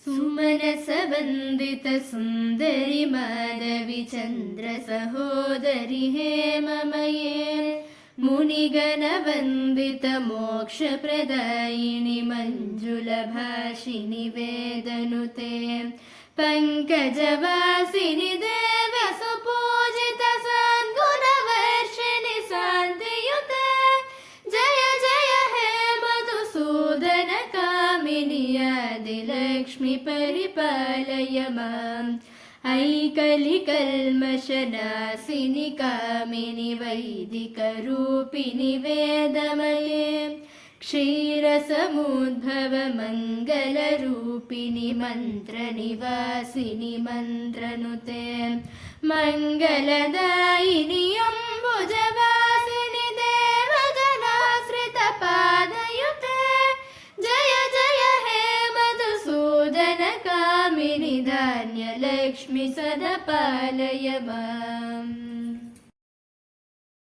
सुमनसवन्दितसुन्दरि माधवी चन्द्रसहोदरि हेममये मुनिगणवन्दितमोक्षप्रदायिनि मञ्जुलभाषिनि वेदनुते पङ्कजवासिनि देवसुपूजित सद्गुणवर्षिणि शान्तियुते जय जय हे मधुसूदन कामिनि आदिलक्ष्मि परिपालय माम् ऐकलिकल्मषनाशिनि कामिनि वैदिकरूपिणि वेदमये क्षीरसमुद्भव मङ्गलरूपिणि मन्त्रनिवासिनि मन्त्रनुते मङ्गलदायिनि अम्बुजवासिनि देवजनाश्रितपादयुते जय जय हे मधुसूदन कामिनि धान्यलक्ष्मि सदा पालय माम्।